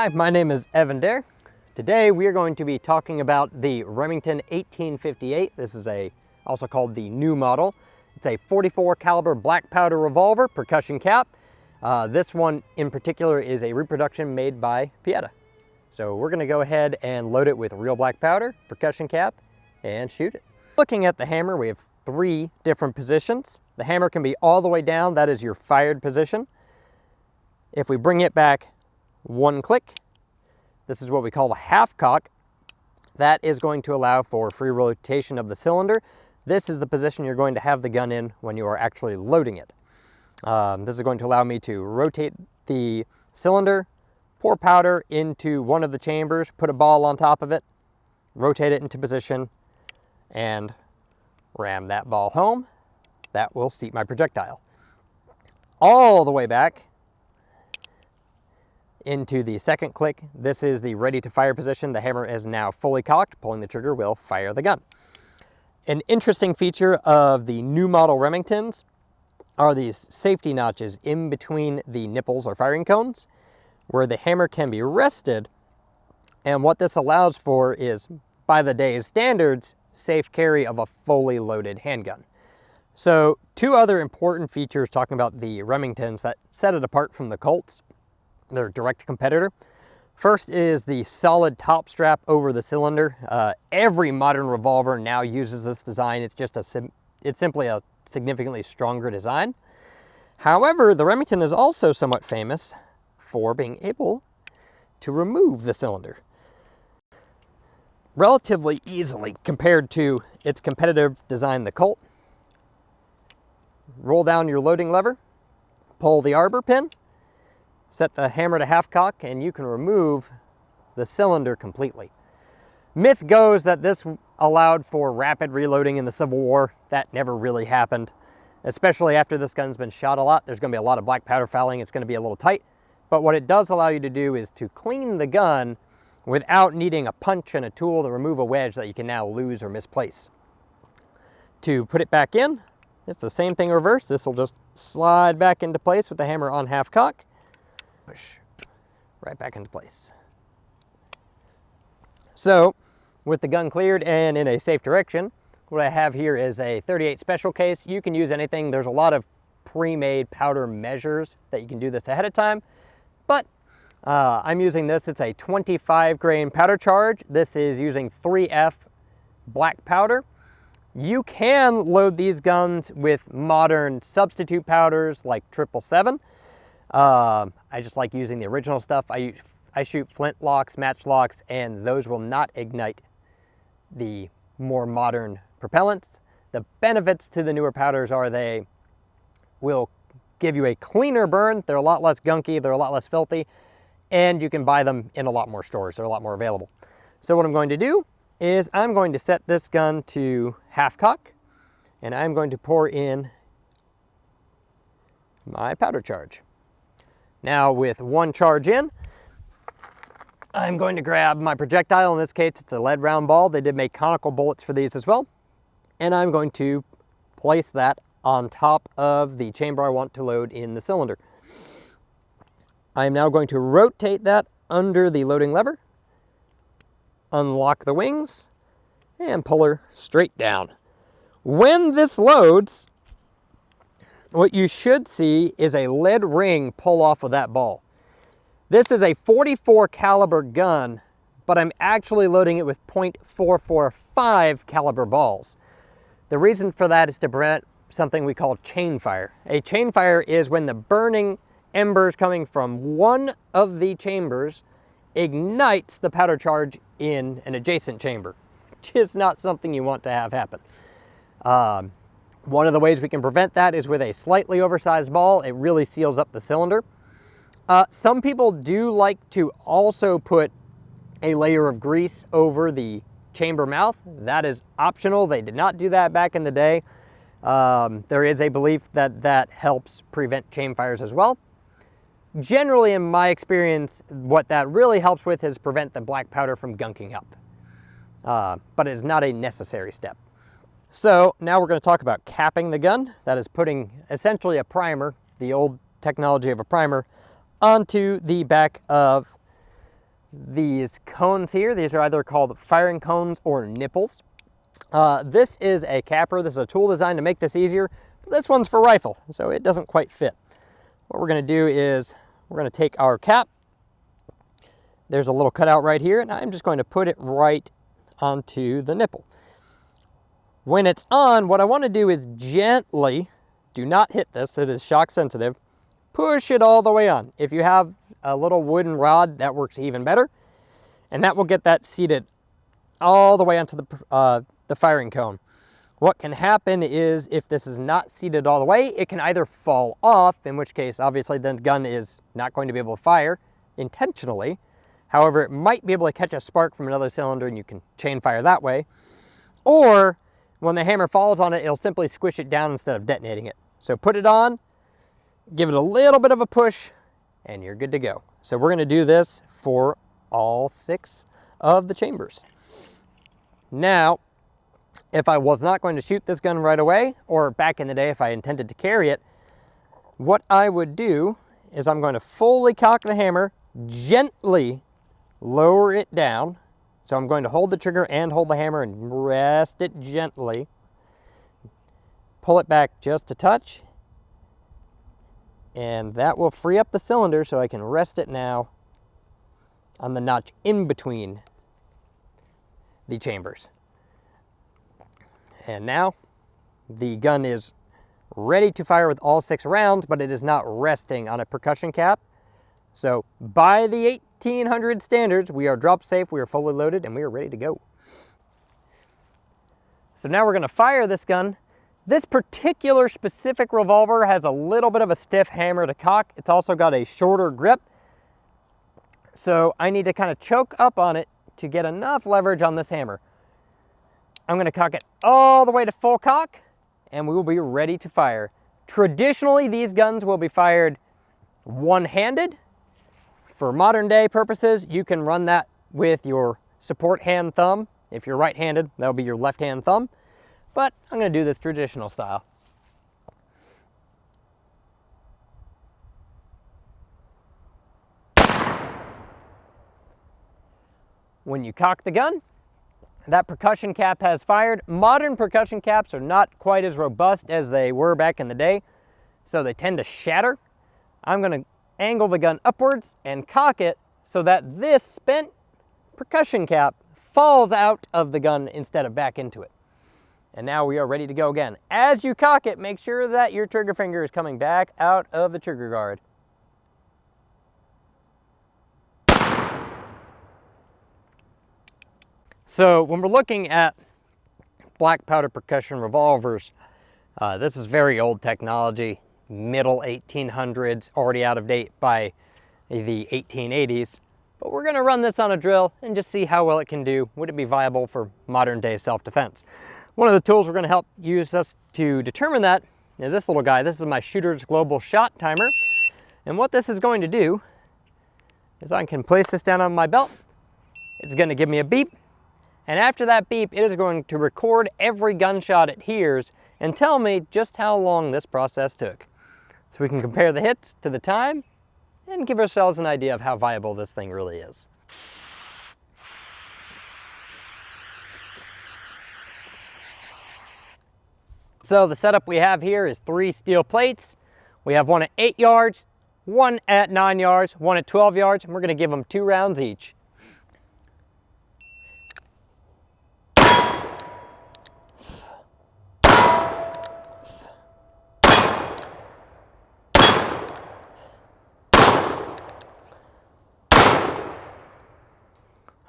Hi, my name is Daire. Today we are going to be talking about the Remington 1858. This is also called the new model. It's a 44 caliber black powder revolver, percussion cap. This one in particular is a reproduction made by Pieta. So we're going to go ahead and load it with real black powder, percussion cap, and shoot it. Looking at the hammer, we have 3 different positions. The hammer can be all the way down, that is your fired position. If we bring it back 1 click, this is what we call the half cock. That is going to allow for free rotation of the cylinder. This is the position you're going to have the gun in when you are actually loading it. This is going to allow me to rotate the cylinder, pour powder into one of the chambers, put a ball on top of it, rotate it into position, and ram that ball home. That will seat my projectile. All the way back into the second click. This is the ready to fire position. The hammer is now fully cocked. Pulling the trigger will fire the gun. An interesting feature of the new model Remingtons are these safety notches in between the nipples or firing cones where the hammer can be rested. And what this allows for is, by the day's standards, safe carry of a fully loaded handgun. So 2 other important features talking about the Remingtons that set it apart from the Colts, their direct competitor. First is the solid top strap over the cylinder. Every modern revolver now uses this design. It's simply a significantly stronger design. However, the Remington is also somewhat famous for being able to remove the cylinder relatively easily compared to its competitive design, the Colt. Roll down your loading lever, pull the arbor pin, set the hammer to half cock, and you can remove the cylinder completely. Myth goes that this allowed for rapid reloading in the Civil War. That never really happened, especially after this gun's been shot a lot. There's going to be a lot of black powder fouling. It's going to be a little tight. But what it does allow you to do is to clean the gun without needing a punch and a tool to remove a wedge that you can now lose or misplace. To put it back in, it's the same thing reversed. This will just slide back into place with the hammer on half cock. Push right back into place. So with the gun cleared and in a safe direction, what I have here is a 38 special case. You can use anything. There's a lot of pre-made powder measures that you can do this ahead of time, but I'm using this. It's a 25 grain powder charge. This is using 3F black powder. You can load these guns with modern substitute powders like 777. I just like using the original stuff. I shoot flintlocks, matchlocks, and those will not ignite the more modern propellants. The benefits to the newer powders are they will give you a cleaner burn. They're a lot less gunky, they're a lot less filthy, and you can buy them in a lot more stores. They're a lot more available. So what I'm going to do is I'm going to set this gun to half cock, and I'm going to pour in my powder charge. Now with 1 charge in, I'm going to grab my projectile. In this case, it's a lead round ball. They did make conical bullets for these as well. And I'm going to place that on top of the chamber I want to load in the cylinder. I'm now going to rotate that under the loading lever, unlock the wings, and pull her straight down. When this loads, what you should see is a lead ring pull off of that ball. This is a 44 caliber gun, but I'm actually loading it with .445 caliber balls. The reason for that is to prevent something we call chain fire. A chain fire is when the burning embers coming from one of the chambers ignites the powder charge in an adjacent chamber, which is not something you want to have happen. One of the ways we can prevent that is with a slightly oversized ball. It really seals up the cylinder. Some people do like to also put a layer of grease over the chamber mouth. That is optional. They did not do that back in the day. There is a belief that that helps prevent chain fires as well. Generally, in my experience, what that really helps with is prevent the black powder from gunking up. But it is not a necessary step. So now we're going to talk about capping the gun. That is putting essentially a primer, the old technology of a primer, onto the back of these cones here. These are either called firing cones or nipples. This is a capper. This is a tool designed to make this easier. This one's for rifle, so it doesn't quite fit. What we're going to do is we're going to take our cap. There's a little cutout right here, and I'm just going to put it right onto the nipple. When it's on, what I want to do is gently, do not hit this, it is shock sensitive, push it all the way on. If you have a little wooden rod, that works even better, and that will get that seated all the way onto the firing cone. What can happen is if this is not seated all the way, it can either fall off, in which case obviously the gun is not going to be able to fire intentionally. However, it might be able to catch a spark from another cylinder and you can chain fire that way. Or when the hammer falls on it, it'll simply squish it down instead of detonating it. So put it on, give it a little bit of a push, and you're good to go. So we're going to do this for all 6 of the chambers. Now, if I was not going to shoot this gun right away, or back in the day if I intended to carry it, what I would do is I'm going to fully cock the hammer, gently lower it down. So I'm going to hold the trigger and hold the hammer and rest it gently. Pull it back just a touch. And that will free up the cylinder so I can rest it now on the notch in between the chambers. And now the gun is ready to fire with all 6 rounds, but it is not resting on a percussion cap. So by the 1800 standards, we are drop safe, we are fully loaded, and we are ready to go. So now we're going to fire this gun. This particular specific revolver has a little bit of a stiff hammer to cock. It's also got a shorter grip. So I need to kind of choke up on it to get enough leverage on this hammer. I'm going to cock it all the way to full cock, and we will be ready to fire. Traditionally, these guns will be fired one-handed. For modern day purposes, you can run that with your support hand thumb. If you're right-handed, that'll be your left hand thumb. But I'm going to do this traditional style. When you cock the gun, that percussion cap has fired. Modern percussion caps are not quite as robust as they were back in the day, so they tend to shatter. I'm going to angle the gun upwards and cock it so that this spent percussion cap falls out of the gun instead of back into it. And now we are ready to go again. As you cock it, make sure that your trigger finger is coming back out of the trigger guard. So when we're looking at black powder percussion revolvers, this is very old technology. Middle 1800s, already out of date by the 1880s. But we're going to run this on a drill and just see how well it can do. Would it be viable for modern day self-defense? One of the tools we're going to help use us to determine that is this little guy. This is my Shooter's Global Shot Timer. And what this is going to do is I can place this down on my belt. It's going to give me a beep. And after that beep, it is going to record every gunshot it hears and tell me just how long this process took. So we can compare the hits to the time and give ourselves an idea of how viable this thing really is. So the setup we have here is 3 steel plates. We have one at 8 yards, one at 9 yards, one at 12 yards, and we're going to give them 2 rounds each.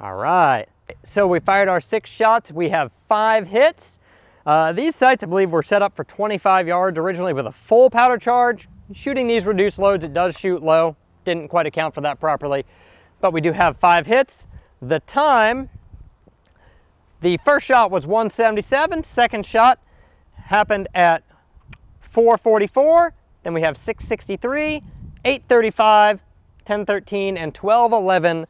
All right, so we fired our 6 shots. We have 5 hits. These sights, I believe, were set up for 25 yards originally with a full powder charge. Shooting these reduced loads, it does shoot low. Didn't quite account for that properly, but we do have 5 hits. The time, the first shot was 177. Second shot happened at 444. Then we have 663, 835, 1013, and 1211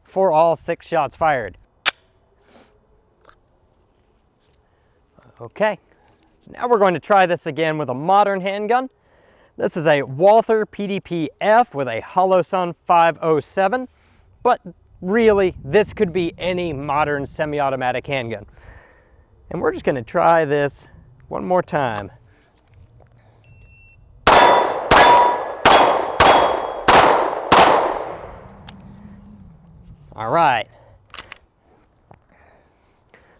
for all 6 shots fired. Okay, so now we're going to try this again with a modern handgun. This is a Walther PDP-F with a Holosun 507, but really, this could be any modern semi-automatic handgun. And we're just gonna try this one more time. All right.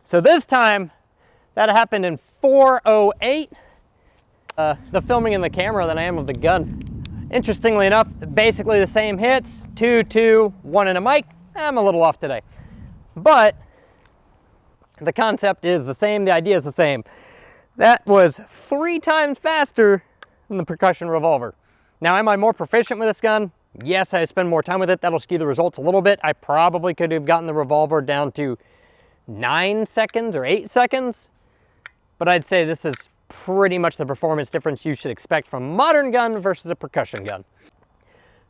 So this time, that happened in 4:08. The filming in the camera than I am of the gun. Interestingly enough, basically the same hits, 2, 2, 1 in a mic. I'm a little off today. But the concept is the same, the idea is the same. That was 3 times faster than the percussion revolver. Now, am I more proficient with this gun? Yes, I spend more time with it. That'll skew the results a little bit. I probably could have gotten the revolver down to 9 seconds or 8 seconds. But I'd say this is pretty much the performance difference you should expect from a modern gun versus a percussion gun.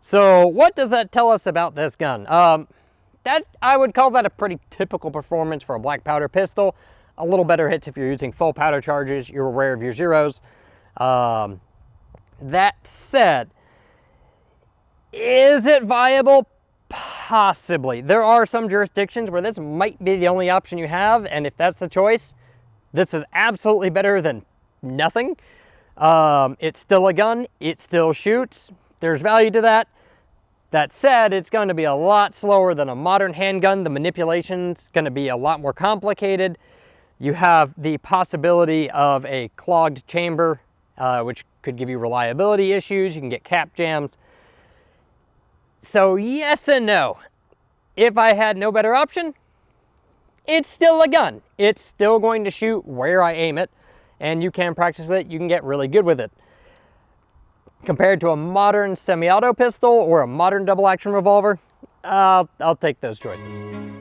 So what does that tell us about this gun? I would call that a pretty typical performance for a black powder pistol. A little better hits if you're using full powder charges, you're aware of your zeros. That said, is it viable? Possibly. There are some jurisdictions where this might be the only option you have, and if that's the choice, this is absolutely better than nothing. It's still a gun, it still shoots, there's value to that. That said, it's going to be a lot slower than a modern handgun. The manipulation's going to be a lot more complicated. You have the possibility of a clogged chamber, which could give you reliability issues. You can get cap jams. So yes and no. If I had no better option, it's still a gun. It's still going to shoot where I aim it, and you can practice with it. You can get really good with it. Compared to a modern semi-auto pistol or a modern double action revolver, I'll take those choices.